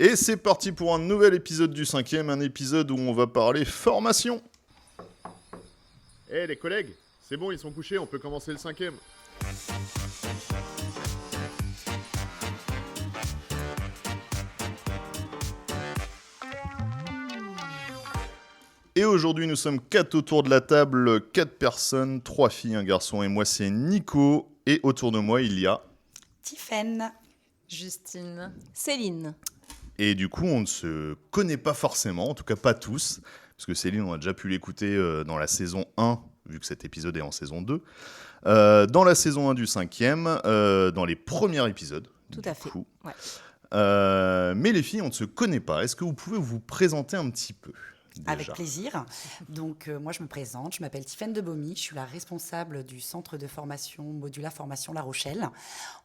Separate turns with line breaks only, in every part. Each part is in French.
Et c'est parti pour un nouvel épisode du 5e, un épisode où on va parler formation.
Eh les collègues, c'est bon, ils sont couchés, on peut commencer le 5e.
Et aujourd'hui, nous sommes 4 autour de la table, 4 personnes, 3 filles, un garçon, et moi c'est Nico. Et autour de moi, il y a...
Tiffaine,
Justine, Céline.
Et du coup, on ne se connaît pas forcément, en tout cas pas tous, parce que Céline, on a déjà pu l'écouter dans la saison 1, vu que cet épisode est en saison 2. Dans la saison 1 du 5e, dans les premiers épisodes.
Tout à fait.
Ouais. Mais les filles, on ne se connaît pas. Est-ce que vous pouvez vous présenter un petit peu déjà ?
avec plaisir. Donc, moi, je me présente. Je m'appelle Tiffaine de Beaumy. Je suis la responsable du centre de formation Modula Formation La Rochelle.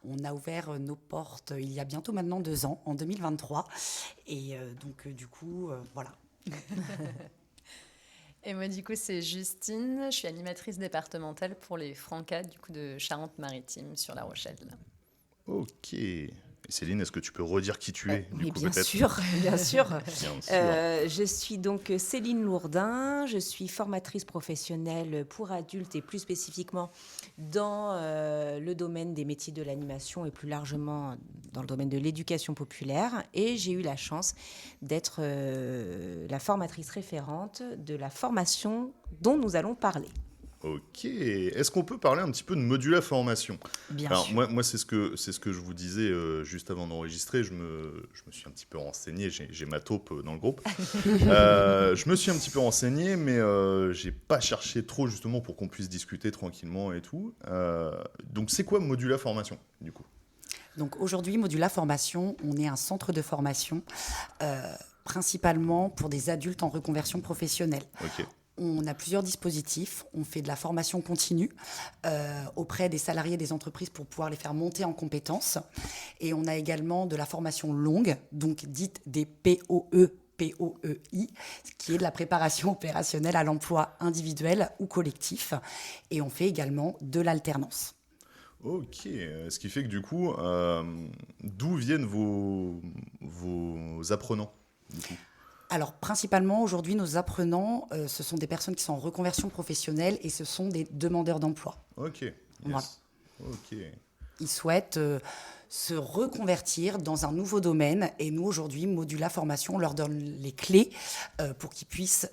On a ouvert nos portes il y a bientôt maintenant 2 ans, en 2023. Et donc, du coup, voilà.
Et moi, du coup, c'est Justine. Je suis animatrice départementale pour les Francas, du coup, de Charente-Maritime sur La Rochelle.
Ok. Et Céline, est-ce que tu peux redire qui tu es
Oui,
coup,
bien
peut-être
sûr, bien sûr.
Bien sûr.
Je suis donc Céline Lourdin, je suis formatrice professionnelle pour adultes et plus spécifiquement dans le domaine des métiers de l'animation et plus largement dans le domaine de l'éducation populaire. Et j'ai eu la chance d'être la formatrice référente de la formation dont nous allons parler.
Ok. Est-ce qu'on peut parler un petit peu de Modula Formation ?
Bien
Alors,
sûr.
moi c'est ce que je vous disais juste avant d'enregistrer. Je me suis un petit peu renseigné. J'ai ma taupe dans le groupe. Je me suis un petit peu renseigné, mais j'ai pas cherché trop justement pour qu'on puisse discuter tranquillement et tout. Donc, c'est quoi Modula Formation, du coup ?
Donc, aujourd'hui, Modula Formation, on est un centre de formation principalement pour des adultes en reconversion professionnelle.
Ok.
On a plusieurs dispositifs. On fait de la formation continue auprès des salariés des entreprises pour pouvoir les faire monter en compétences. Et on a également de la formation longue, donc dite des POE, POEI, qui est de la préparation opérationnelle à l'emploi individuel ou collectif. Et on fait également de l'alternance.
Ok, ce qui fait que du coup, d'où viennent vos apprenants du coup ?
Alors, principalement, aujourd'hui, nos apprenants, ce sont des personnes qui sont en reconversion professionnelle et ce sont des demandeurs d'emploi.
Ok, yes.
Voilà.
Ok.
Ils souhaitent se reconvertir dans un nouveau domaine. Et nous, aujourd'hui, Modula Formation, on leur donne les clés pour qu'ils puissent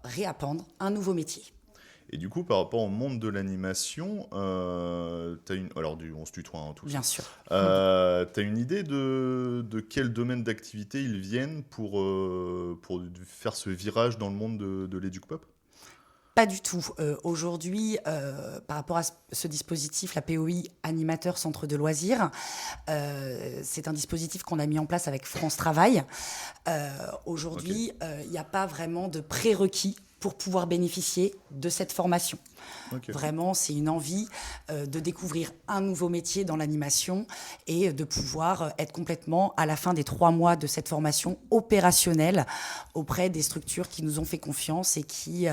réapprendre un nouveau métier.
Et du coup, par rapport au monde de l'animation, on se tutoie tous.
Bien sûr.
T'as une idée de quel domaine d'activité ils viennent pour faire ce virage dans le monde de l'éduc-pop ?
Pas du tout. Aujourd'hui, par rapport à ce dispositif, la POI, animateur centre de loisirs, c'est un dispositif qu'on a mis en place avec France Travail. Aujourd'hui, il n'y a pas vraiment de prérequis pour pouvoir bénéficier de cette formation.
Okay.
Vraiment, c'est une envie de découvrir un nouveau métier dans l'animation et de pouvoir être complètement, à la fin des 3 mois de cette formation, opérationnelle auprès des structures qui nous ont fait confiance et qui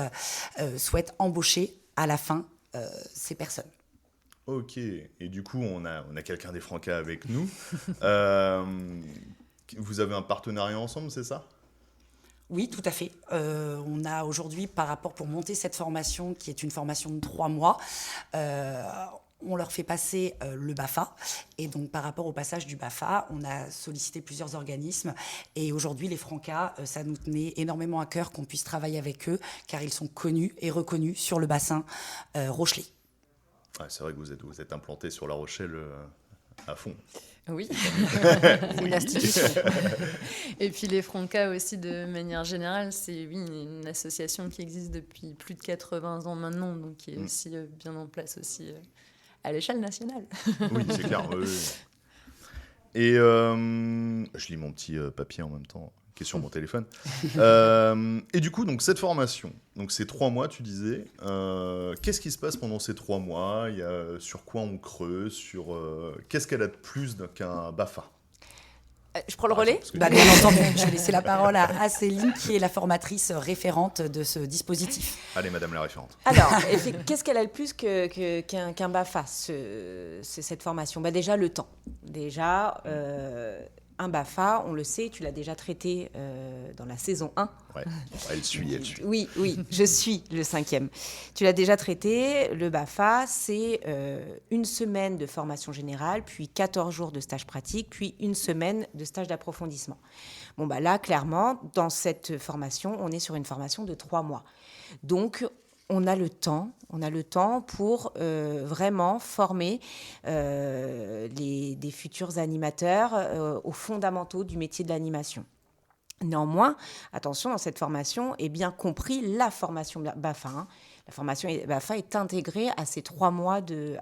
souhaitent embaucher à la fin ces personnes.
Ok, et du coup, on a quelqu'un des Francas avec nous. Vous avez un partenariat ensemble, c'est ça ?
Oui, tout à fait. On a aujourd'hui, pour monter cette formation, qui est une formation de 3 mois, on leur fait passer le BAFA. Et donc, par rapport au passage du BAFA, on a sollicité plusieurs organismes. Et aujourd'hui, les Francas, ça nous tenait énormément à cœur qu'on puisse travailler avec eux, car ils sont connus et reconnus sur le bassin rochelais.
Ouais, c'est vrai que vous êtes implanté sur La Rochelle à fond.
Oui.
C'est une institution.
Et puis les Francas aussi, de manière générale, c'est une association qui existe depuis plus de 80 ans maintenant, donc qui est aussi bien en place aussi à l'échelle nationale.
Oui, c'est clair. Oui. Et je lis mon petit papier en même temps, qui est sur mon téléphone. Et du coup, donc, cette formation, donc c'est 3 mois, tu disais. Qu'est-ce qui se passe pendant ces 3 mois ? Sur quoi on creuse ? Qu'est-ce qu'elle a de plus qu'un BAFA ?
Je prends le relais ?
Bien entendu, je vais laisser la parole à Céline, qui est la formatrice référente de ce dispositif.
Allez, madame la référente.
Alors, qu'est-ce qu'elle a le plus qu'un BAFA, cette formation ? Déjà, le temps. Déjà, un BAFA, on le sait, tu l'as déjà traité dans la saison 1.
Ouais, elle suit.
Oui, je suis le 5e. Tu l'as déjà traité. Le BAFA, c'est 1 semaine de formation générale, puis 14 jours de stage pratique, puis 1 semaine de stage d'approfondissement. Bon, là, clairement, dans cette formation, on est sur une formation de 3 mois. Donc, on a le temps pour vraiment former des futurs animateurs aux fondamentaux du métier de l'animation. Néanmoins, attention, dans cette formation est bien compris la formation BAFA. La formation BAFA est intégrée à ces 3 mois de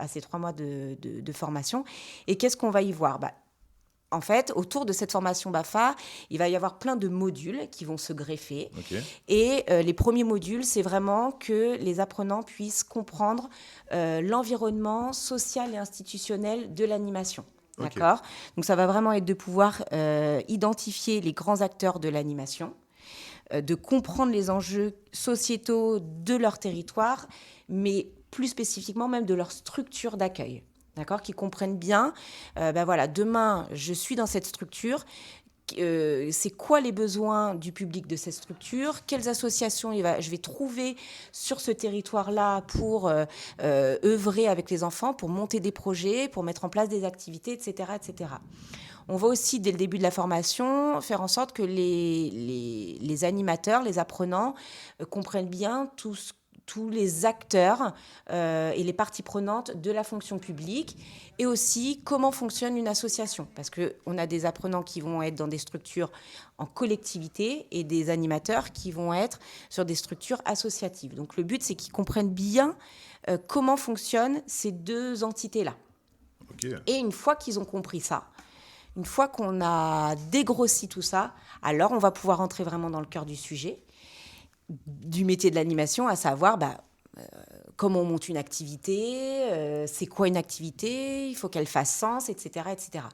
formation. Et qu'est-ce qu'on va y voir ? En fait, autour de cette formation BAFA, il va y avoir plein de modules qui vont se greffer.
Okay.
Et les premiers modules, c'est vraiment que les apprenants puissent comprendre l'environnement social et institutionnel de l'animation.
Okay.
D'accord ? Donc, ça va vraiment être de pouvoir identifier les grands acteurs de l'animation, de comprendre les enjeux sociétaux de leur territoire, mais plus spécifiquement même de leur structure d'accueil. D'accord, qui comprennent bien, demain, je suis dans cette structure, c'est quoi les besoins du public de cette structure, quelles associations je vais trouver sur ce territoire-là pour œuvrer avec les enfants, pour monter des projets, pour mettre en place des activités, etc., etc. On va aussi, dès le début de la formation, faire en sorte que les animateurs, les apprenants comprennent bien tous les acteurs et les parties prenantes de la fonction publique et aussi comment fonctionne une association. Parce qu'on a des apprenants qui vont être dans des structures en collectivité et des animateurs qui vont être sur des structures associatives. Donc le but, c'est qu'ils comprennent bien comment fonctionnent ces 2 entités-là.
Okay.
Et une fois qu'ils ont compris ça, une fois qu'on a dégrossi tout ça, alors on va pouvoir entrer vraiment dans le cœur du sujet, du métier de l'animation, à savoir comment on monte une activité, c'est quoi une activité, il faut qu'elle fasse sens, etc., etc.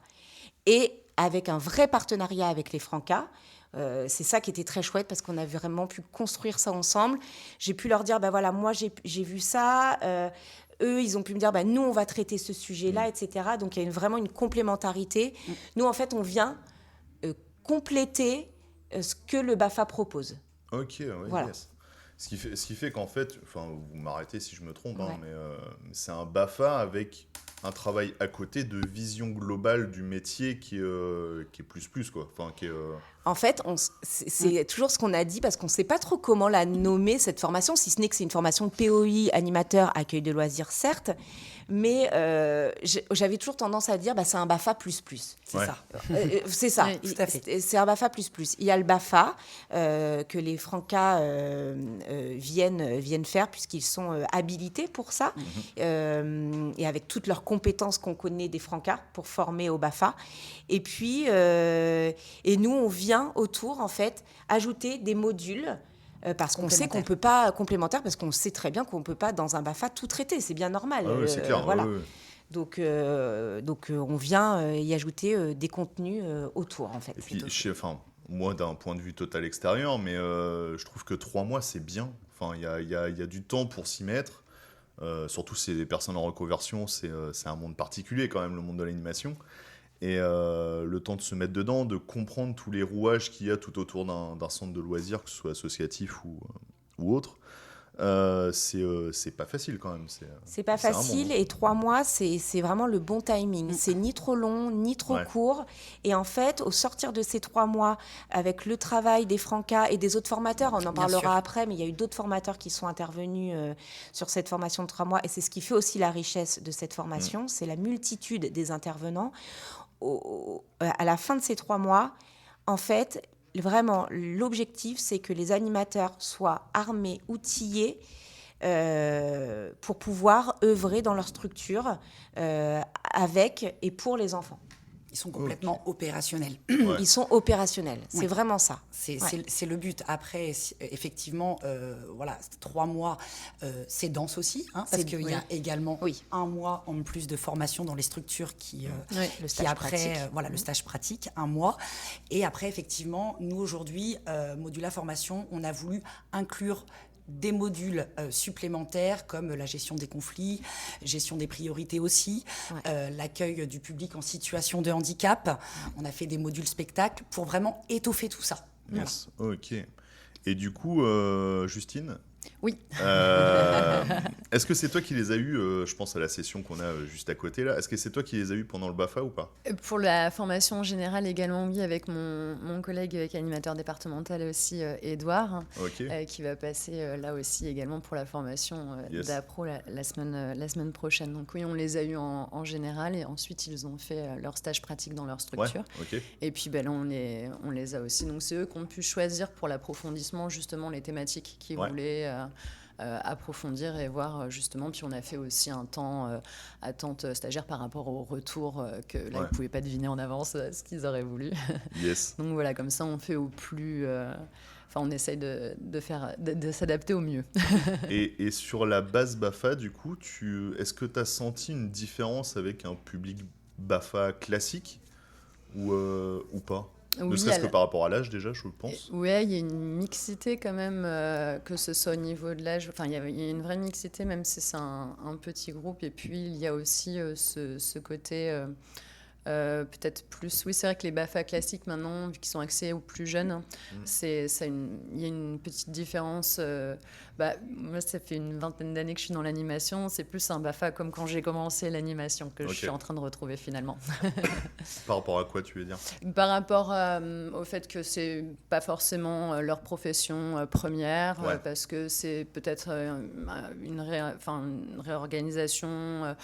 Et avec un vrai partenariat avec les Francas, c'est ça qui était très chouette parce qu'on a vraiment pu construire ça ensemble. J'ai pu leur dire, moi j'ai vu ça, eux ils ont pu me dire, nous on va traiter ce sujet-là, etc. Donc il y a vraiment une complémentarité. Nous en fait on vient compléter ce que le BAFA propose.
Ok, oui,
voilà.
Yes. Ce qui fait qu'en fait, vous m'arrêtez si je me trompe, mais c'est un BAFA avec un travail à côté de vision globale du métier qui est plus, quoi.
En fait, c'est toujours ce qu'on a dit parce qu'on ne sait pas trop comment la nommer, cette formation, si ce n'est que c'est une formation POI, animateur, accueil de loisirs, certes, mais j'avais toujours tendance à dire c'est un BAFA++.
C'est ça.
C'est ça,
oui, tout à fait.
C'est un BAFA++. Il y a le BAFA que les Francas viennent faire puisqu'ils sont habilités pour ça, et avec toutes leurs compétences qu'on connaît des Francas pour former au BAFA. Et puis, et nous, on vient autour, en fait, ajouter des modules parce qu'on sait qu'on ne peut pas, complémentaire, parce qu'on sait très bien qu'on ne peut pas, dans un BAFA, tout traiter. C'est bien normal.
Ah oui, c'est clair.
Voilà.
Oui.
Donc, on vient y ajouter des contenus autour, en fait.
Et puis, moi, d'un point de vue total extérieur, mais je trouve que 3 mois, c'est bien. Il y a du temps pour s'y mettre. Surtout, c'est des personnes en reconversion, c'est un monde particulier quand même, le monde de l'animation. Et le temps de se mettre dedans, de comprendre tous les rouages qu'il y a tout autour d'un centre de loisirs, que ce soit associatif ou autre, c'est pas facile quand même.
C'est pas facile, et 3 mois, c'est vraiment le bon timing. C'est ni trop long, ni trop court. Et en fait, au sortir de ces 3 mois, avec le travail des Francas et des autres formateurs, on en parlera après, mais il y a eu d'autres formateurs qui sont intervenus sur cette formation de 3 mois, et c'est ce qui fait aussi la richesse de cette formation, c'est la multitude des intervenants. À la fin de ces 3 mois, en fait, vraiment, l'objectif, c'est que les animateurs soient armés, outillés pour pouvoir œuvrer dans leur structure avec et pour les enfants.
Ils sont complètement opérationnels.
Ouais.
Ils sont opérationnels, c'est vraiment ça.
C'est le but. Après, effectivement, 3 mois, c'est dense aussi, parce qu'il y a également 1 mois en plus de formation dans les structures
le stage pratique.
Le stage pratique, 1 mois. Et après, effectivement, nous, aujourd'hui, Modula Formation, on a voulu inclure des modules supplémentaires comme la gestion des conflits, gestion des priorités aussi, l'accueil du public en situation de handicap. On a fait des modules spectacles pour vraiment étoffer tout ça.
Yes. Ok. Et du coup, Justine,
Oui.
est-ce que c'est toi qui les as eus, je pense à la session qu'on a juste à côté là, est-ce que c'est toi qui les as eus pendant le BAFA ou pas?
Pour la formation générale également, oui, avec mon collègue animateur départemental aussi, Édouard,
Ok.
qui va passer là aussi également pour la formation
Yes.
d'APRO la semaine prochaine. Donc oui, on les a eus en général et ensuite ils ont fait leur stage pratique dans leur
Ouais,
structure.
ok.
Et puis là, on les a aussi. Donc c'est eux qui ont pu choisir pour l'approfondissement justement les thématiques qu'ils voulaient approfondir et voir justement. Puis on a fait aussi un temps attente stagiaire par rapport au retour que là, ils ne pouvaient pas deviner en avance ce qu'ils auraient voulu.
Yes.
Donc voilà, comme ça, on fait au plus... on essaye de s'adapter au mieux.
Et sur la base BAFA, du coup, est-ce que tu as senti une différence avec un public BAFA classique ou pas? Ne
Oui,
serait-ce que par rapport à l'âge déjà, je pense.
Oui, il y a une mixité quand même, que ce soit au niveau de l'âge. Enfin, il y a une vraie mixité, même si c'est un petit groupe. Et puis, il y a aussi ce côté... peut-être plus... Oui, c'est vrai que les BAFA classiques, maintenant, vu qu'ils sont axés aux plus jeunes, il y a une petite différence. Moi, ça fait une vingtaine d'années que je suis dans l'animation. C'est plus un BAFA comme quand j'ai commencé l'animation que je suis en train de retrouver finalement.
Par rapport à quoi, tu veux dire?
Par rapport au fait que c'est pas forcément leur profession première, parce que c'est peut-être une réorganisation,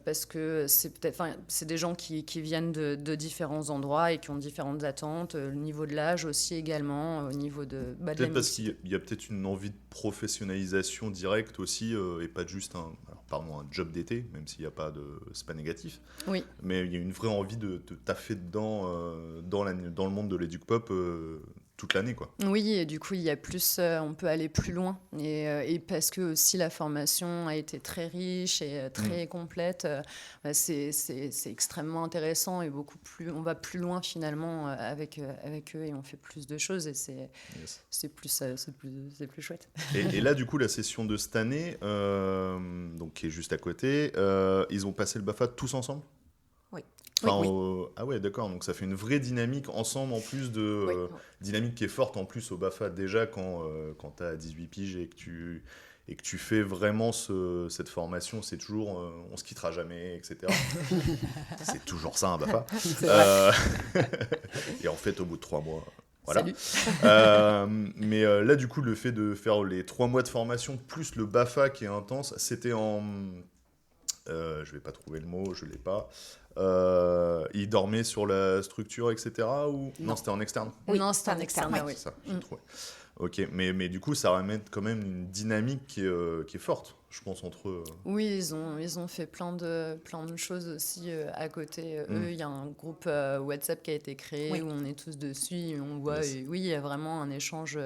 parce que c'est des gens qui viennent de différents endroits et qui ont différentes attentes, le niveau de l'âge aussi également, au niveau de la
Peut-être parce
mixité.
qu'il y a peut-être une envie de professionnalisation directe aussi, et pas juste un job d'été, même s'il n'y a pas de... c'est pas négatif.
Oui.
Mais il y a une vraie envie de taffer dedans, dans le monde de l'éduc-pop toute l'année, quoi.
Oui, et du coup, il y a plus, on peut aller plus loin. Et parce que aussi la formation a été très riche et très complète, c'est extrêmement intéressant et on va plus loin finalement avec eux et on fait plus de choses et c'est plus chouette.
Et là, du coup, la session de cette année, donc qui est juste à côté, ils ont passé le BAFA tous ensemble?
Oui.
Enfin, ah ouais, d'accord. Donc ça fait une vraie dynamique ensemble, en plus de dynamique qui est forte en plus au BAFA déjà quand tu as 18 piges et que tu fais vraiment cette formation, c'est toujours on se quittera jamais, etc. C'est toujours ça un BAFA. Et en fait, au bout de 3 mois. Voilà.
Salut.
Mais là, du coup, le fait de faire les 3 mois de formation plus le BAFA qui est intense, c'était en... je vais pas trouver le mot, je l'ai pas. Il dormait sur la structure, etc. Ou... Non, c'était en externe.
Oui,
non, c'est un externe.
oui.
C'est ça, j'ai trouvé. Ok, mais du coup, ça ramène quand même une dynamique qui est forte, je pense, entre eux.
Oui, ils ont fait plein de choses aussi à côté. Eux, il y a un groupe WhatsApp qui a été créé où on est tous dessus et on voit.
Yes.
Et oui, il y a vraiment un échange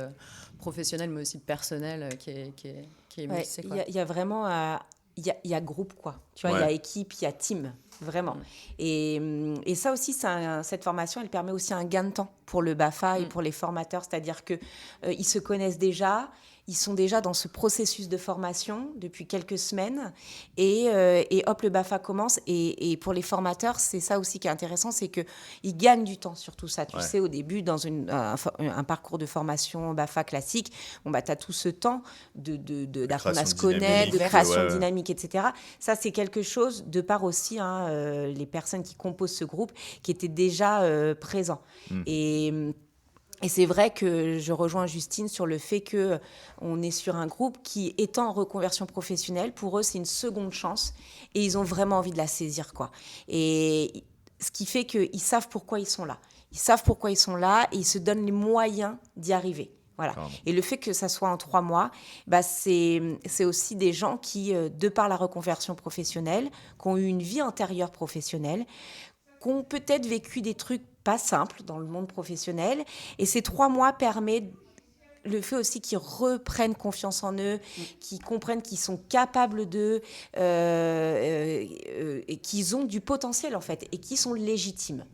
professionnel, mais aussi personnel qui est mixé.
Il y a vraiment... il y a groupe, quoi. Tu vois, il y a équipe, il y a team, vraiment. Et ça aussi, cette formation, elle permet aussi un gain de temps pour le BAFA et pour les formateurs. C'est-à-dire qu'ils se connaissent déjà, ils sont déjà dans ce processus de formation depuis quelques semaines. Et hop, le BAFA commence. Et pour les formateurs, c'est ça aussi qui est intéressant, c'est qu'ils gagnent du temps sur tout ça. Tu sais, au début, dans un parcours de formation BAFA classique, tu as tout ce temps d'apprendre à se connaître, de création dynamique, etc. Ça, c'est quelque chose, de par aussi les personnes qui composent ce groupe, qui étaient déjà présents. Et c'est vrai que je rejoins Justine sur le fait qu'on est sur un groupe qui, étant en reconversion professionnelle, pour eux, c'est une seconde chance et ils ont vraiment envie de la saisir, quoi. Et ce qui fait qu'ils savent pourquoi ils sont là. Ils savent pourquoi ils sont là et ils se donnent les moyens d'y arriver. Voilà. Pardon. Et le fait que ça soit en 3 mois, c'est aussi des gens qui, de par la reconversion professionnelle, qui ont eu une vie antérieure professionnelle, qui ont peut-être vécu des trucs pas simples dans le monde professionnel. Et ces 3 mois permettent le fait aussi qu'ils reprennent confiance en eux, qu'ils comprennent qu'ils sont capables d'eux, et qu'ils ont du potentiel, en fait, et qu'ils sont légitimes.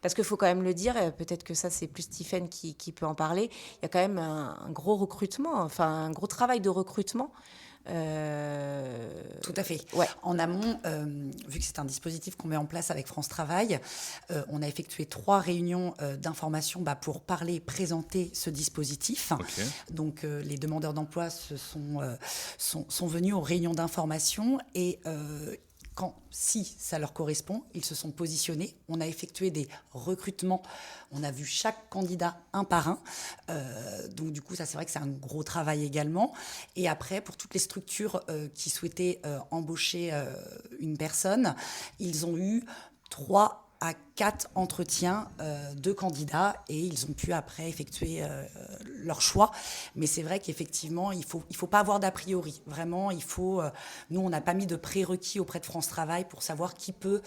Parce qu'il faut quand même le dire, peut-être que ça, c'est plus Stephen qui peut en parler, il y a quand même un gros recrutement, enfin un gros travail de recrutement.
Tout à fait.
Ouais.
En amont, vu que c'est un dispositif qu'on met en place avec France Travail, on a effectué 3 réunions d'information pour parler, présenter ce dispositif.
Ok.
Donc, les demandeurs d'emploi sont venus aux réunions d'information et si ça leur correspond, ils se sont positionnés. On a effectué des recrutements. On a vu chaque candidat un par un. Donc, du coup, ça, c'est vrai que c'est un gros travail également. Et après, pour toutes les structures qui souhaitaient embaucher une personne, ils ont eu 3 à 4 entretiens de candidats et ils ont pu après effectuer leur choix. Mais c'est vrai qu'effectivement, il faut pas avoir d'a priori. Vraiment, nous, on n'a pas mis de prérequis auprès de France Travail pour savoir qui peut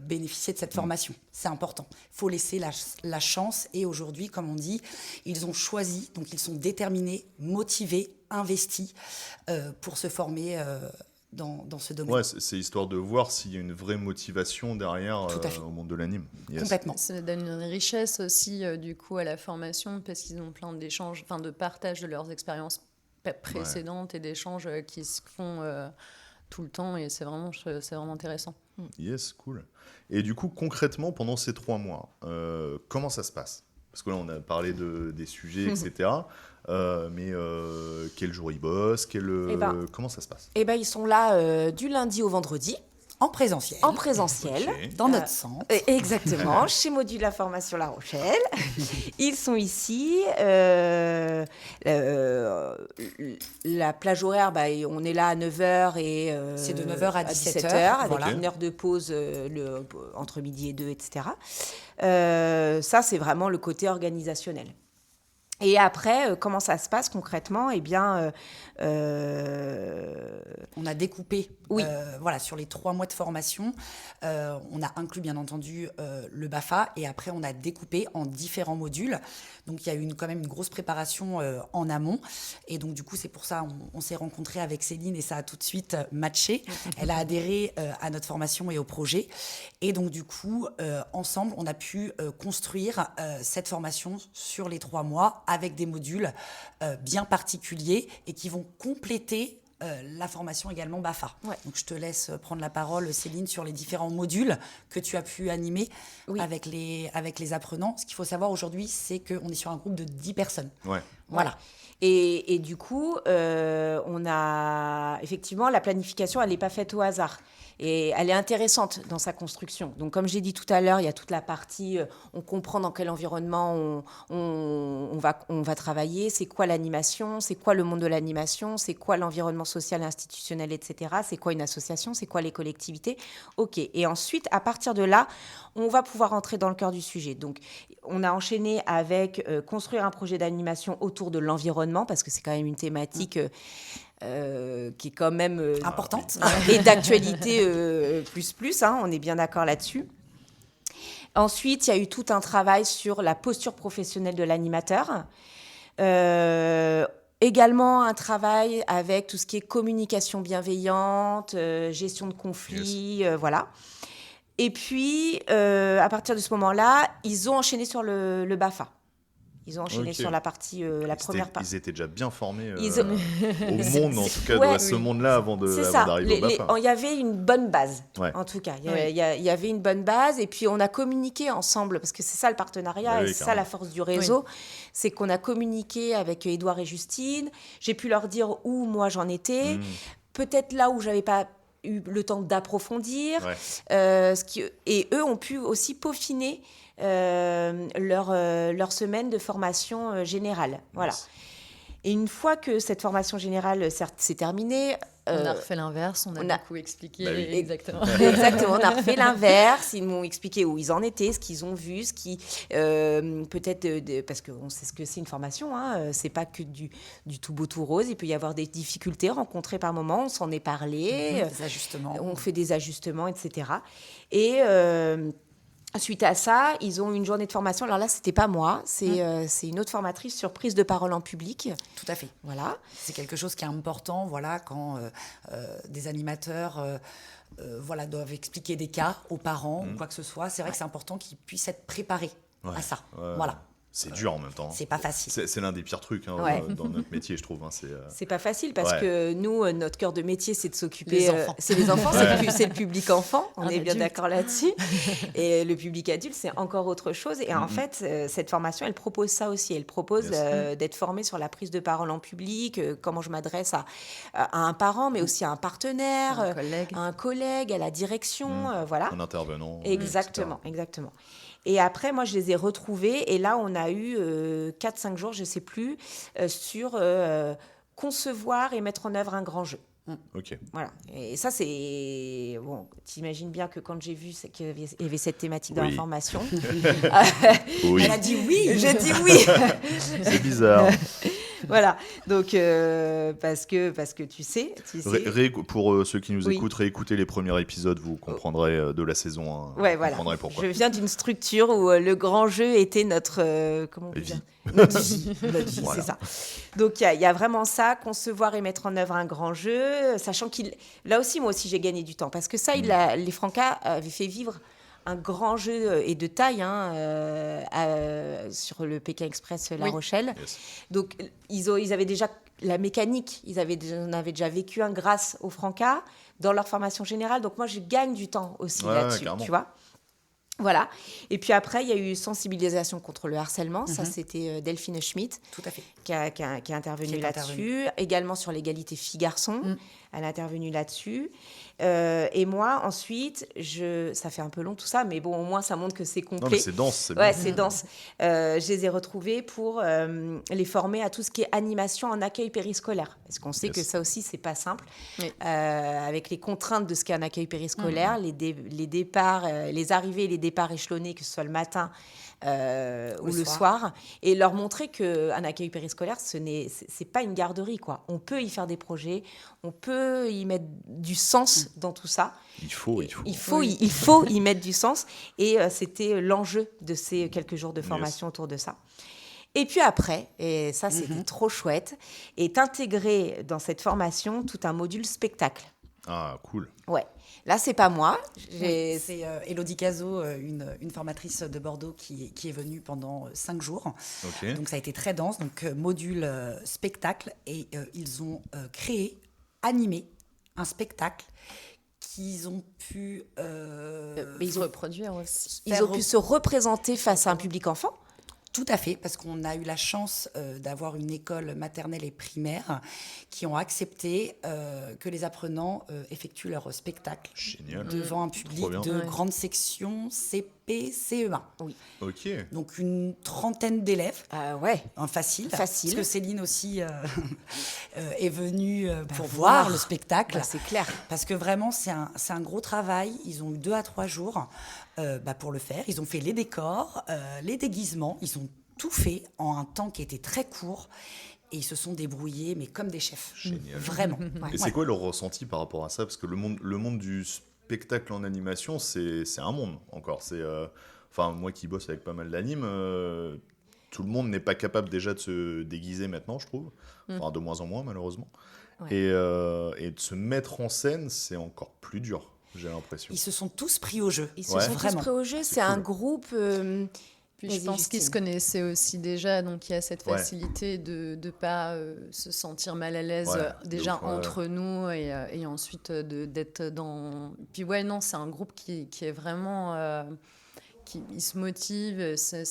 bénéficier de cette formation. C'est important. Il faut laisser la chance. Et aujourd'hui, comme on dit, ils ont choisi, donc ils sont déterminés, motivés, investis pour se former dans ce domaine.
Ouais, c'est histoire de voir s'il y a une vraie motivation derrière au monde de l'anime. Yes.
Complètement.
Ça donne une richesse aussi du coup à la formation parce qu'ils ont plein d'échanges, enfin de partage de leurs expériences précédentes et d'échanges qui se font tout le temps et c'est vraiment intéressant.
Yes, cool. Et du coup, concrètement, pendant ces 3 mois, comment ça se passe? Parce que là, on a parlé des sujets, etc. Mais quel jour ils bossent, comment ça se passe?
Eh ben, ils sont là du lundi au vendredi.
En présentiel.
En présentiel.
Ok.
Dans notre centre.
Exactement, chez Modula Formation La Rochelle. Ils sont ici. La plage horaire, on est là à 9h et...
c'est de 9h à 17h.
Avec
voilà.
une heure de pause entre midi et 2, etc. Ça, c'est vraiment le côté organisationnel. Et après, comment ça se passe concrètement? Eh bien,
on a découpé,
Oui.
Sur les 3 mois de formation, on a inclus bien entendu le BAFA et après on a découpé en différents modules. Donc il y a eu quand même une grosse préparation en amont et donc du coup c'est pour ça on s'est rencontrés avec Céline et ça a tout de suite matché. Elle a adhéré à notre formation et au projet et donc du coup ensemble on a pu construire cette formation sur les 3 mois avec des modules bien particuliers et qui vont compléter la formation également BAFA.
Ouais.
Donc je te laisse prendre la parole, Céline, sur les différents modules que tu as pu animer avec les apprenants. Ce qu'il faut savoir aujourd'hui, c'est qu'on est sur un groupe de 10 personnes.
Ouais.
Voilà.
Et du coup, on a effectivement la planification, elle n'est pas faite au hasard. Et elle est intéressante dans sa construction. Donc, comme j'ai dit tout à l'heure, il y a toute la partie, on comprend dans quel environnement on va travailler, c'est quoi l'animation, c'est quoi le monde de l'animation, c'est quoi l'environnement social et institutionnel, etc. C'est quoi une association, c'est quoi les collectivités. OK. Et ensuite, à partir de là, on va pouvoir entrer dans le cœur du sujet. Donc, on a enchaîné avec construire un projet d'animation autour de l'environnement, parce que c'est quand même une thématique... qui est quand même
Importante
et d'actualité plus, hein, on est bien d'accord là-dessus. Ensuite, il y a eu tout un travail sur la posture professionnelle de l'animateur. Également un travail avec tout ce qui est communication bienveillante, gestion de conflits, voilà. Et puis, à partir de ce moment-là, ils ont enchaîné sur le BAFA. Ils ont enchaîné sur la partie, la première partie.
Ils étaient déjà bien formés au
Ils ont-
monde, en tout cas,
Ouais,
à ce monde-là, avant
C'est ça.
d'arriver au BAFA.
Il y avait une bonne base,
Ouais.
en tout cas. Il
Ouais.
y avait une bonne base. Et puis, on a communiqué ensemble, parce que c'est ça le partenariat,
Oui,
et c'est ça
carrément.
la force du réseau. C'est qu'on a communiqué avec Édouard et Justine. J'ai pu leur dire où moi j'en étais. Peut-être là où j'avais pas eu le temps d'approfondir.
Ouais.
Et eux ont pu aussi peaufiner leur semaine de formation générale. Voilà.
Yes.
Et une fois que cette formation générale s'est terminée,
On a refait l'inverse, on a
on a-
beaucoup expliqué
Bah oui.
exactement.
exactement, on a refait l'inverse. Ils m'ont expliqué où ils en étaient, ce qu'ils ont vu, ce qui peut-être parce qu'on sait ce que c'est une formation. Hein, c'est pas que du tout beau tout rose. Il peut y avoir des difficultés rencontrées par moment. On s'en est parlé.
Des ajustements.
On fait des ajustements, etc. Et suite à ça, ils ont une journée de formation. Alors là, c'était pas moi, c'est une autre formatrice sur prise de parole en public.
Tout à fait.
Voilà.
C'est quelque chose qui est important, quand des animateurs doivent expliquer des cas aux parents ou quoi que ce soit. C'est vrai que c'est important qu'ils puissent être préparés à ça. Voilà.
C'est dur en même temps.
C'est pas facile.
C'est l'un des pires trucs dans notre métier, je trouve.
C'est pas facile parce que nous, notre cœur de métier, c'est de s'occuper.
Les enfants.
C'est les enfants, c'est le public enfant. On est bien d'accord là-dessus. Et le public adulte, c'est encore autre chose. Et en fait, cette formation, elle propose ça aussi. Elle propose d'être formée sur la prise de parole en public, comment je m'adresse à un parent, mais aussi à un partenaire, à un collègue, à la direction, voilà.
Un intervenant.
Exactement. Et après, moi, je les ai retrouvés. Et là, on a eu 4-5 jours, je ne sais plus, sur concevoir et mettre en œuvre un grand jeu.
Ok.
Voilà. Et ça, c'est... Bon, t'imagines bien que quand j'ai vu qu'il y avait cette thématique dans la formation...
Oui.
Elle a dit oui.
Je dis oui.
C'est bizarre.
Voilà. Donc, parce que tu sais...
Pour ceux qui nous écoutent, réécoutez les premiers épisodes, vous comprendrez de la saison 1.
Ouais, voilà.
Vous comprendrez pourquoi.
Je viens d'une structure où le grand jeu était notre... comment on peut dire ?
Notre vie.
C'est ça. Donc, il y a vraiment ça, concevoir et mettre en œuvre un grand jeu, sachant qu'il... Là aussi, moi aussi, j'ai gagné du temps. Parce que ça, les Francas avaient fait vivre un grand jeu et de taille sur le Pékin Express La Rochelle.
Yes.
Donc, ils avaient déjà la mécanique, on avait déjà vécu grâce aux Francas dans leur formation générale. Donc, moi, je gagne du temps aussi là-dessus, tu vois. Voilà. Et puis après, il y a eu sensibilisation contre le harcèlement. Ça, c'était Delphine Schmitt.
Tout à fait.
Qui est intervenue là-dessus. Également sur l'égalité filles-garçons. Elle est intervenue là-dessus. Et moi, ensuite, ça fait un peu long tout ça, mais bon, au moins, ça montre que c'est complet.
Non, mais c'est dense.
C'est dense. Je les ai retrouvés pour les former à tout ce qui est animation en accueil périscolaire. Parce qu'on sait que ça aussi, c'est pas simple. Oui. Avec les contraintes de ce qu'est un accueil périscolaire, les départs, les arrivées et les départs échelonnés, que ce soit le matin ou le soir, et leur montrer qu'un accueil périscolaire, c'est pas une garderie, quoi. On peut y faire des projets, on peut y mettre du sens dans tout ça. Il faut y mettre du sens. Et c'était l'enjeu de ces quelques jours de formation autour de ça. Et puis après, et ça c'était trop chouette, est intégré dans cette formation tout un module spectacle.
Ah, cool.
Ouais. Là, c'est pas moi.
C'est Élodie Cazot, une formatrice de Bordeaux qui est venue pendant 5 jours. Okay. Donc, ça a été très dense. Donc, module spectacle. Et ils ont animé un spectacle qu'ils ont pu...
ils ont
reproduire aussi.
Ils ont pu se représenter face à un public enfant.
Tout à fait, parce qu'on a eu la chance d'avoir une école maternelle et primaire qui ont accepté que les apprenants effectuent leur spectacle devant un public de grande section CP, CE1. Oui.
Ok.
Donc une trentaine d'élèves.
Facile.
Parce que Céline aussi est venue pour voir le spectacle.
C'est clair.
Parce que vraiment, c'est un gros travail. Ils ont eu 2 à 3 jours pour le faire. Ils ont fait les décors, les déguisements. Ils ont tout fait en un temps qui était très court. Et ils se sont débrouillés, mais comme des chefs.
Génial.
Vraiment.
Et c'est quoi leur ressenti par rapport à ça ? Parce que le monde du spectacle en animation, c'est un monde encore. Moi qui bosse avec pas mal d'animes, tout le monde n'est pas capable déjà de se déguiser maintenant, je trouve. Enfin, de moins en moins, malheureusement. Ouais. Et de se mettre en scène, c'est encore plus dur, j'ai l'impression.
Ils se sont tous pris au jeu.
Ils se sont tous pris au jeu. C'est cool. Un groupe...
Puis je pense qu'ils se connaissaient aussi déjà, donc il y a cette facilité de ne pas se sentir mal à l'aise déjà entre nous et ensuite d'être dans... Puis c'est un groupe qui est vraiment... il se motive, c'est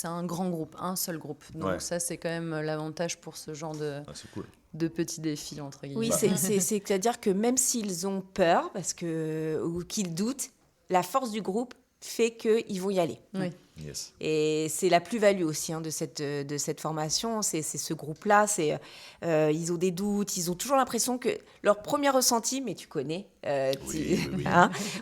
un grand groupe, un seul groupe. Donc ça, c'est quand même l'avantage pour ce genre de petits défis, entre guillemets.
Oui, c'est-à-dire que même s'ils ont peur ou qu'ils doutent, la force du groupe fait qu'ils vont y aller.
Oui.
Yes.
Et c'est la plus-value aussi de cette formation, c'est ce groupe-là, ils ont des doutes, ils ont toujours l'impression que leur premier ressenti, mais tu connais,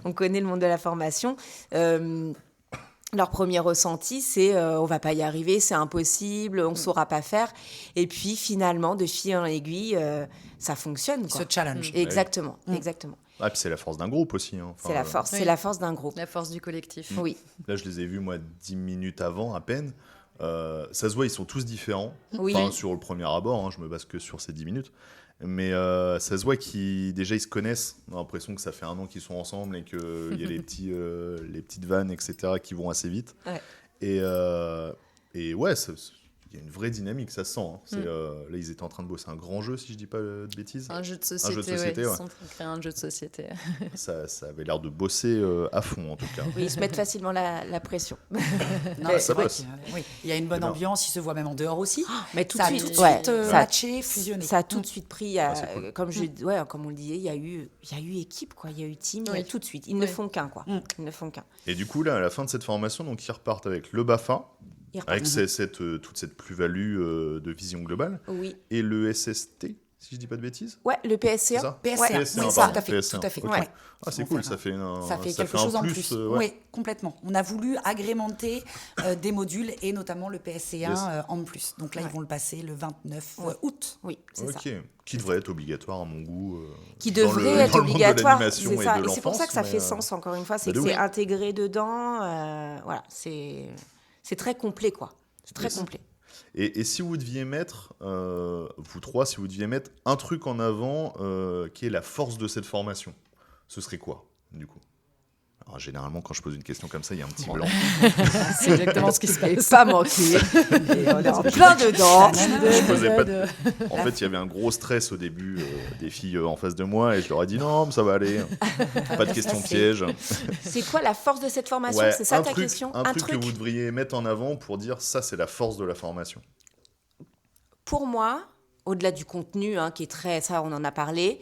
on connaît le monde de la formation, leur premier ressenti, c'est on va pas y arriver, c'est impossible, on saura pas faire. Et puis finalement, de fil en aiguille, ça fonctionne.
Ce challenge.
Exactement, exactement.
Ah, puis c'est la force d'un groupe aussi.
C'est la force d'un groupe.
La force du collectif.
Oui.
Là, je les ai vus, moi, 10 minutes avant, à peine. Ça se voit, ils sont tous différents.
Oui.
Enfin, sur le premier abord, je me base que sur ces 10 minutes. Mais ça se voit déjà ils se connaissent. On a l'impression que ça fait 1 an qu'ils sont ensemble et qu'il y a les petites vannes, etc., qui vont assez vite.
Ouais.
Et ouais, il y a une vraie dynamique, ça se sent. Hein. Là, ils étaient en train de bosser un grand jeu, si je dis pas de bêtises.
Un jeu de
jeu de
société,
société,
Ils
ouais.
sont en train de créer un jeu de société.
Ça avait l'air de bosser à fond, en tout cas.
Oui, ils se mettent facilement la pression.
Non,
ça
c'est vrai
bosse.
qu'il y a une bonne
Non.
ambiance, ils se voient même en dehors aussi.
Mais tout
Ça a
de
tout
suite,
de
ouais,
suite
ça-
matché, fusionné.
Ça a tout de suite pris,
c'est cool.
comme on le disait, il y a eu équipe, quoi. Il y a eu team,
Oui.
tout de suite. Ils ne font qu'un, quoi. Ils ne font qu'un.
Et du coup, là, à la fin de cette formation, donc, ils repartent avec le BAFA,
Ils repartent.
avec toute cette plus-value de vision globale,
Oui.
et le SST, si je dis pas de bêtises.
Ouais, le
C'est
PSCA.
ça
PSCA,
Ouais.
oui,
PSCA,
ça,
pardon,
tout à fait,
PSCA.
tout à fait.
Ok.
Ouais.
Ah, c'est
Ils vont
cool,
faire
ça fait
Ça fait quelque
un
chose en
plus.
plus.
Ouais.
Oui, complètement. On a voulu agrémenter des modules et notamment le PSC1
Yes.
En plus. Donc là, ils vont le passer le 29
Ouais.
août.
Oui, c'est ça.
Ok, qui devrait être obligatoire à mon goût.
Qui
dans
devrait
le
être
monde de
obligatoire.
l'animation
C'est
et
ça.
de
Et c'est pour ça
l'enfance,
que ça
mais,
fait sens, encore une fois. C'est
bah
que
de
c'est
ouf.
intégré dedans. Voilà, c'est très complet, quoi. C'est très
Yes.
complet.
Et si vous deviez mettre, vous trois, si vous deviez mettre un truc en avant qui est la force de cette formation, ce serait quoi, du coup? Alors, généralement, quand je pose une question comme ça, il y a un petit blanc.
C'est exactement ce qui se passe.
Pas manqué. Et on est en plein dedans.
Je posais pas de- En fait, il y avait un gros stress au début des filles en face de moi et je leur ai dit non, mais ça va aller. Pas de questions pièges.
C'est quoi la force de cette formation?
Ouais,
C'est ça
un
ta
truc,
question?
un truc que vous devriez mettre en avant pour dire ça, c'est la force de la formation.
Pour moi, au-delà du contenu, qui est très... Ça, on en a parlé.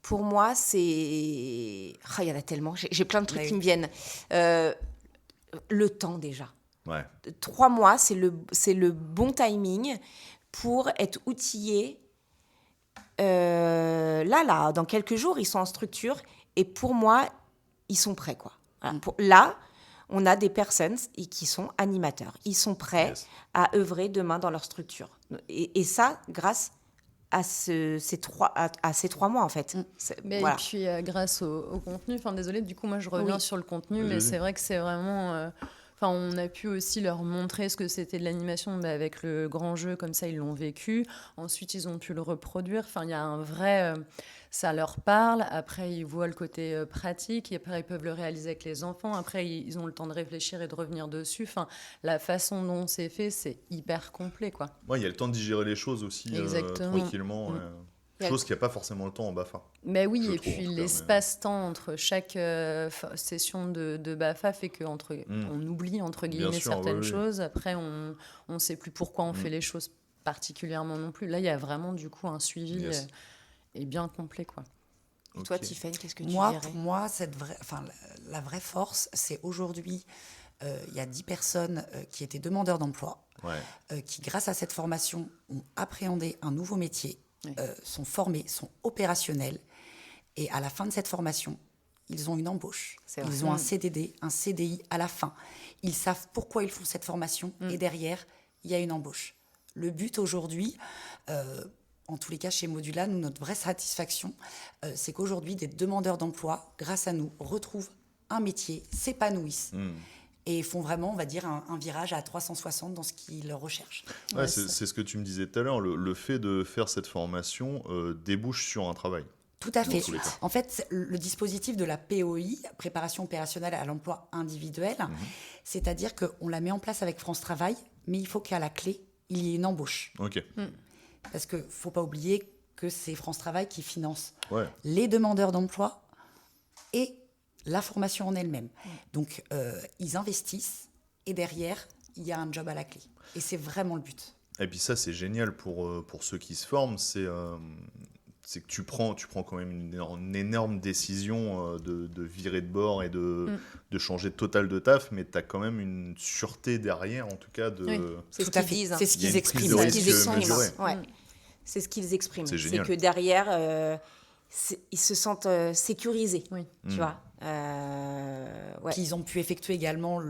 Pour moi, c'est... Ah, il y en a tellement. J'ai plein de trucs
Oui.
qui me viennent. Le temps, déjà.
Ouais.
3 mois, c'est le bon timing pour être outillé. Là, dans quelques jours, ils sont en structure. Et pour moi, ils sont prêts, quoi. Voilà. Là, on a des personnes qui sont animateurs. Ils sont prêts
Yes.
à œuvrer demain dans leur structure. Et ça, grâce à ces 3 mois, en fait.
Mais
Voilà.
Et puis grâce au contenu, enfin désolée, du coup moi je reviens
Oui.
sur le contenu,
Vas-y,
mais
vas-y.
c'est vrai que c'est vraiment... Enfin, on a pu aussi leur montrer ce que c'était de l'animation avec le grand jeu, comme ça ils l'ont vécu. Ensuite, ils ont pu le reproduire. Enfin, il y a un vrai... ça leur parle. Après, ils voient le côté pratique. Et après, ils peuvent le réaliser avec les enfants. Après, ils ont le temps de réfléchir et de revenir dessus. Enfin, la façon dont c'est fait, c'est hyper complet, quoi.
Ouais, il y a le temps de digérer les choses aussi
Exactement.
tranquillement.
Il y a-
Chose qu'il n'y a pas forcément le temps en BAFA.
Mais oui,
Je
et
trouve, en
puis
tout cas,
l'espace-temps entre chaque session de BAFA fait qu'on on oublie, entre guillemets,
sûr,
certaines
oui, oui.
choses. Après, on ne sait plus pourquoi on fait les choses particulièrement non plus. Là, il y a vraiment, du coup, un suivi
Yes.
et bien complet, quoi.
Et toi,
Ok.
Tiffany, qu'est-ce que tu
Moi,
dirais?
pour moi, la vraie force, c'est aujourd'hui, il y a 10 personnes qui étaient demandeurs d'emploi,
Ouais.
qui, grâce à cette formation, ont appréhendé un nouveau métier,
Oui.
sont formés, sont opérationnels. Et à la fin de cette formation, ils ont une embauche.
C'est vrai.
Ils ont un CDD, un CDI à la fin. Ils savent pourquoi ils font cette formation et derrière, il y a une embauche. Le but aujourd'hui, en tous les cas chez Modula, nous, notre vraie satisfaction, c'est qu'aujourd'hui, des demandeurs d'emploi, grâce à nous, retrouvent un métier, s'épanouissent et font vraiment, on va dire, un virage à 360 dans ce qu'ils recherchent.
Ouais, c'est ce que tu me disais tout à l'heure. Le fait de faire cette formation débouche sur un travail.
Tout à
Dans
fait.
tous les cas.
En fait, le dispositif de la POI, préparation opérationnelle à l'emploi individuel, c'est-à-dire qu'on la met en place avec France Travail, mais il faut qu'à la clé, il y ait une embauche.
Ok.
Parce qu'il ne faut pas oublier que c'est France Travail qui finance
Ouais.
les demandeurs d'emploi et la formation en elle-même. Donc, ils investissent et derrière, il y a un job à la clé. Et c'est vraiment le but.
Et puis ça, c'est génial pour ceux qui se forment. C'est que tu prends quand même une énorme décision de virer de bord et de changer total de taf, mais tu as quand même une sûreté derrière, en tout cas.
Oui.
C'est ce
Tout à
qu'ils
fait.
disent.
C'est ce
Il y a
qu'ils
une prise
expriment.
de
C'est ce
risque
qu'ils expriment.
mesurée.
Ouais. C'est ce qu'ils expriment.
C'est
C'est
génial.
que derrière, ils se sentent sécurisés.
Oui.
Tu vois. Ouais.
Qu'ils ont pu effectuer également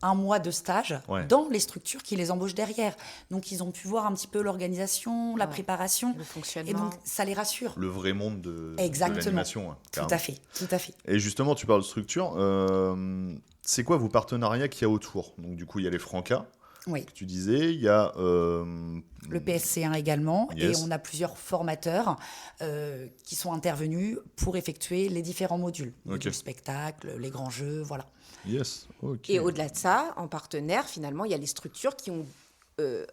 un mois de stage
Ouais.
dans les structures qui les embauchent derrière. Donc, ils ont pu voir un petit peu l'organisation, la
Ouais.
préparation.
Le
Et
fonctionnement.
donc, ça les rassure.
Le vrai monde de
Exactement.
l'animation.
Tout à fait, tout à fait.
Et justement, tu parles de structure. C'est quoi vos partenariats qu'il y a autour? Donc, du coup, il y a les Francas.
Oui.
que tu disais. Il y a...
Le PSC1 également,
Yes.
et on a plusieurs formateurs qui sont intervenus pour effectuer les différents modules.
Ok.
Module spectacle, les grands jeux, voilà.
Yes, ok.
Et au-delà de ça, en partenaire, finalement, il y a les structures qui ont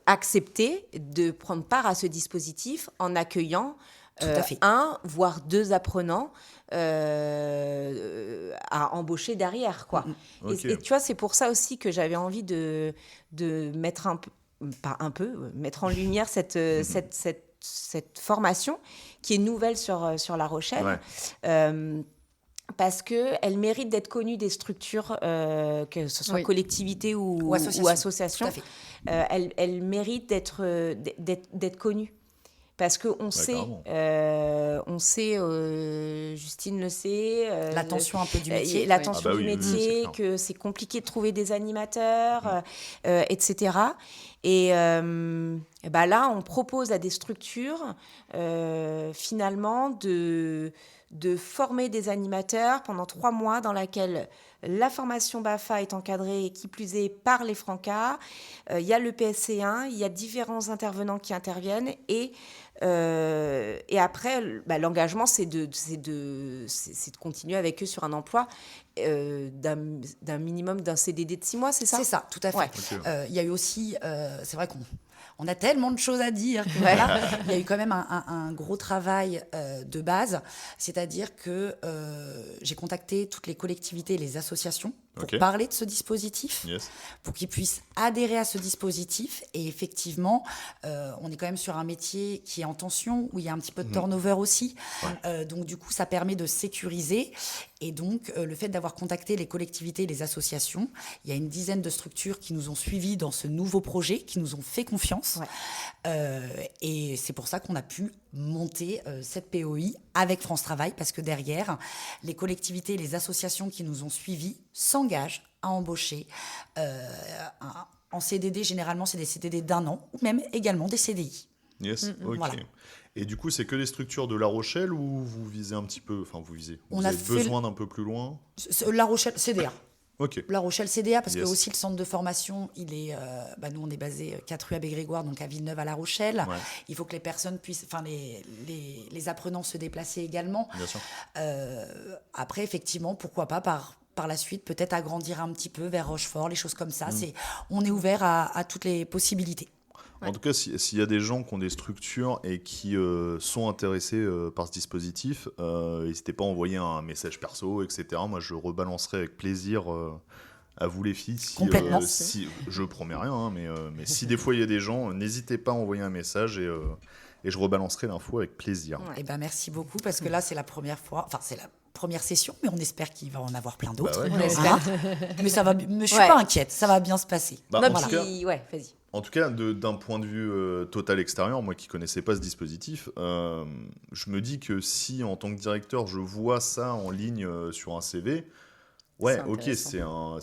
accepté de prendre part à ce dispositif en accueillant
Tout à fait.
1, voire 2 apprenants à embaucher derrière, quoi.
Ok.
Et tu vois, c'est pour ça aussi que j'avais envie de mettre mettre en lumière cette formation qui est nouvelle sur La Rochelle.
Ouais.
Parce qu'elle mérite d'être connue des structures, que ce soit
Oui.
collectivités ou
associations.
associations.
Tout à fait.
Elle mérite d'être connue. Parce qu'on sait, Justine le sait.
La tension un peu du métier.
La
Oui.
tension
Ah bah
du
oui, oui, c'est
métier,
clair.
que c'est compliqué de trouver des animateurs, etc. Et bah là, on propose à des structures, finalement, de former des animateurs pendant 3 mois dans laquelle la formation BAFA est encadrée, et qui plus est par les Francas. Il y a le PSC1, il y a différents intervenants qui interviennent et après, l'engagement, c'est de continuer avec eux sur un emploi d'un minimum d'un CDD de 6 mois, c'est ça?
C'est ça, tout à fait.
Ouais.
Ok.
Il y a eu aussi, c'est vrai qu'on a tellement de choses à dire que voilà, il y a eu quand même un gros travail de base, c'est-à-dire que j'ai contacté toutes les collectivités et les associations pour
Ok.
parler de ce dispositif,
Yes.
pour qu'ils puissent adhérer à ce dispositif. Et effectivement, on est quand même sur un métier qui est en tension, où il y a un petit peu de turnover aussi. Donc du coup, ça permet de sécuriser. Et donc, le fait d'avoir contacté les collectivités et les associations, il y a une dizaine de structures qui nous ont suivis dans ce nouveau projet, qui nous ont fait confiance. Et c'est pour ça qu'on a pu monter cette POI avec France Travail, parce que derrière, les collectivités et les associations qui nous ont suivis s'engagent à embaucher en CDD. Généralement, c'est des CDD d'1 an, ou même également des CDI.
Yes, ok.
voilà.
Et du coup, c'est que les structures de La Rochelle ou vous visez un petit peu... Enfin,
On
vous
a
avez
fait
besoin d'un peu plus loin?
La Rochelle, CDA.
Ok.
La Rochelle CDA, parce
Yes.
que aussi le centre de formation, il est, nous on est basé 4 rue Abbé Grégoire, donc à Villeneuve à La Rochelle.
Ouais.
Il faut que les personnes puissent, enfin les apprenants se déplacer également.
Bien sûr.
Après, effectivement, pourquoi pas par la suite peut-être agrandir un petit peu vers Rochefort, les choses comme ça. On est ouvert à toutes les possibilités.
En tout cas, s'il y a des gens qui ont des structures et qui sont intéressés par ce dispositif, n'hésitez pas à envoyer un message perso, etc. Moi, je rebalancerai avec plaisir à vous les filles.
Complètement.
Je promets rien, hein, mais si des fois il y a des gens, n'hésitez pas à envoyer un message et je rebalancerai l'info avec plaisir.
Eh ben, merci beaucoup, parce que là, c'est la première fois, enfin, c'est la première session, mais on espère qu'il va en avoir plein d'autres.
Bah ouais,
On
grave.
espère. Mais ça va, mais je suis
Ouais.
pas inquiète, ça va bien se passer.
Bah,
Non,
en tout cas,
ouais, vas-y.
En tout cas, d'un point de vue total extérieur, moi qui connaissais pas ce dispositif, je me dis que si en tant que directeur je vois ça en ligne sur un CV, ouais,
C'est
ok,
intéressant.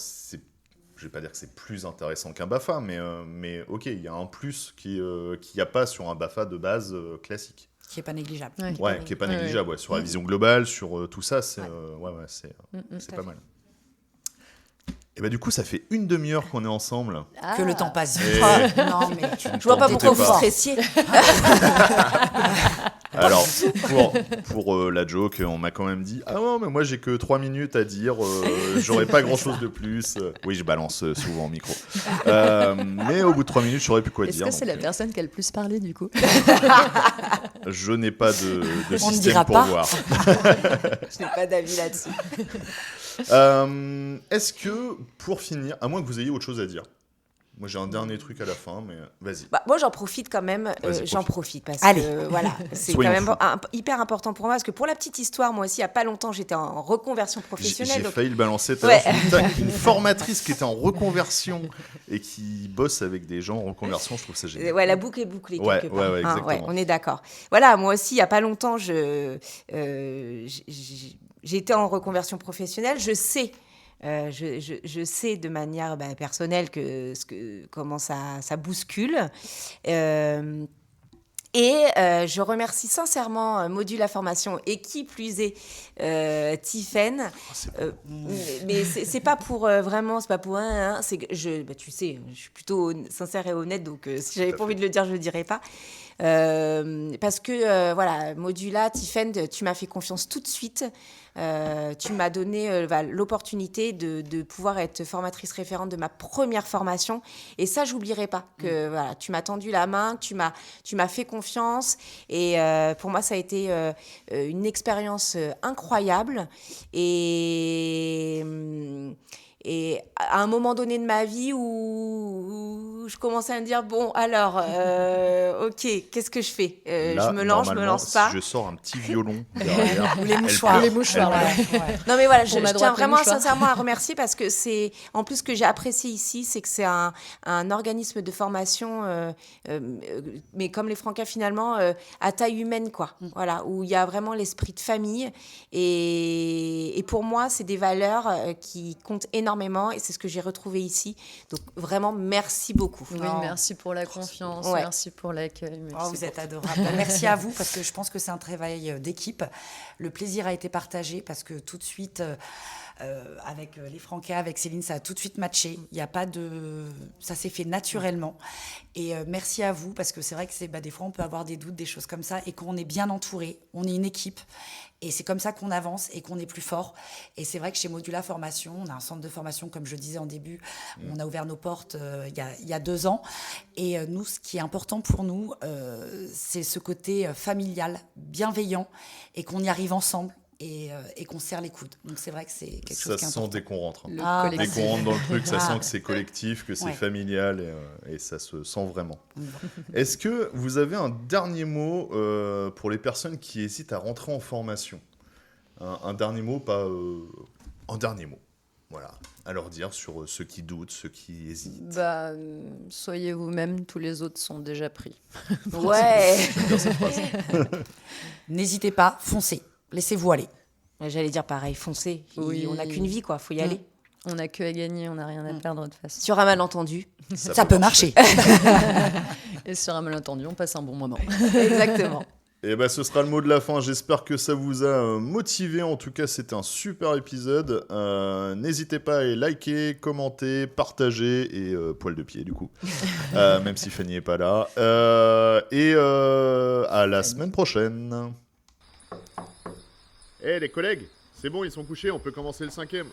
je vais pas dire que c'est plus intéressant qu'un BAFA, mais ok, il y a un plus qu'il n'y a pas sur un BAFA de base classique.
Qui est pas négligeable.
Ouais.
Ouais, qui est pas
Ouais,
négligeable, ouais, sur la vision globale, sur tout ça, c'est c'est
tout à
pas
fait.
mal. Et bah du coup, ça fait une demi-heure qu'on est ensemble.
Que le temps passe vite.
Et-
Non, mais
ne
Je vois pas
t'en
pourquoi
doutais
vous
pas.
stressiez.
Alors, pour la joke, on m'a quand même dit « Ah non, mais moi j'ai que 3 minutes à dire, j'aurais pas grand-chose de plus. » Oui, je balance souvent au micro. Mais au bout de 3 minutes, je saurais plus quoi
Est-ce
dire.
que c'est
donc,
la personne qui a le plus parlé du coup?
je n'ai pas de
On ne
système
dira
pour
pas.
voir.
Je n'ai pas d'avis là-dessus.
Est-ce que, pour finir, à moins que vous ayez autre chose à dire, moi j'ai un dernier truc à la fin, mais vas-y.
Bah, moi, j'en profite quand même.
Vas-y,
J'en
profite.
profite parce
Allez.
que voilà, c'est
Soyons
quand même
fous.
hyper important pour moi. Parce que pour la petite histoire, moi aussi, il n'y a pas longtemps, j'étais en reconversion
J'ai
professionnelle. Donc,
failli le balancer tout à
Ouais.
l'heure. Putain, une formatrice qui était en reconversion et qui bosse avec des gens en reconversion, je trouve ça génial.
ouais, la boucle est bouclée
Ouais,
quelque
ouais,
part.
ouais,
Hein,
exactement.
on est d'accord. Voilà, moi aussi, il n'y a pas longtemps, j'ai été en reconversion professionnelle. Je sais. Je sais de manière personnelle comment ça bouscule. Et je remercie sincèrement Modula Formation et qui plus est Tiffaine. Mais c'est pas pour vraiment, c'est pas pour un. C'est que tu sais, je suis plutôt sincère et honnête, donc si j'avais pas envie de le dire, je le dirais pas. Parce que voilà, Modula, Tiffaine, tu m'as fait confiance tout de suite. Tu m'as donné l'opportunité de pouvoir être formatrice référente de ma première formation, et ça j'oublierai pas que voilà, tu m'as tendu la main, tu m'as fait confiance, et pour moi ça a été une expérience incroyable, et à un moment donné de ma vie où je commençais à me dire, bon, alors, ok, qu'est-ce que je fais
Là,
je me lance pas.
Si je sors un petit violon derrière,
Ou les mouchoirs.
Les mouchoirs,
Ouais.
Non, mais voilà, je
Pour ma
tiens
droite, les
vraiment
mouchoirs.
sincèrement à remercier, parce que c'est, en plus, ce que j'ai apprécié ici, c'est que c'est un organisme de formation, mais comme les Francas finalement, à taille humaine, quoi. Voilà, où il y a vraiment l'esprit de famille, et pour moi, c'est des valeurs qui comptent énormément, et c'est ce que j'ai retrouvé ici. Donc vraiment, merci beaucoup.
Oui,
Non.
merci pour la confiance,
Ouais.
merci pour l'accueil. Merci
Vous êtes
pour-
adorable. Merci à vous, parce que je pense que c'est un travail d'équipe. Le plaisir a été partagé, parce que tout de suite, avec les Francas, avec Céline, ça a tout de suite matché. Il y a pas de... Ça s'est fait naturellement. Et merci à vous, parce que c'est vrai que des fois, on peut avoir des doutes, des choses comme ça, et qu'on est bien entouré, on est une équipe. Et c'est comme ça qu'on avance et qu'on est plus fort. Et c'est vrai que chez Modula Formation, on a un centre de formation, comme je disais en début, on a ouvert nos portes il y a 2 ans. Et nous, ce qui est important pour nous, c'est ce côté familial, bienveillant, et qu'on y arrive ensemble, et qu'on serre les coudes. Donc c'est vrai que c'est quelque chose
ça
qui est
se sent
important.
dès qu'on rentre.
Le
Ah,
Dès
collectif.
qu'on rentre dans le truc, ça
Ah.
sent que c'est collectif, que c'est
Ouais.
familial, et ça se sent vraiment. Est-ce que vous avez un dernier mot pour les personnes qui hésitent à rentrer en formation ? Un dernier mot, pas... un dernier mot, voilà, à leur dire sur ceux qui doutent, ceux qui hésitent.
Bah, soyez vous-même, tous les autres sont déjà pris.
Ouais.
J'aime bien cette phrase.
N'hésitez pas, foncez, laissez-vous aller.
J'allais dire pareil, foncez.
Oui.
On n'a qu'une vie, quoi. Faut y aller.
On n'a que à gagner, on n'a rien à perdre de toute façon.
Sur un malentendu.
Ça peut marcher.
Et sur un malentendu, on passe un bon moment.
Exactement.
Et ben, ce sera le mot de la fin. J'espère que ça vous a motivé. En tout cas, c'était un super épisode. N'hésitez pas à liker, commenter, partager et poil de pied du coup. Même si Fanny n'est pas là. Et à la semaine prochaine.
Eh les collègues, c'est bon, ils sont couchés, on peut commencer le 5e.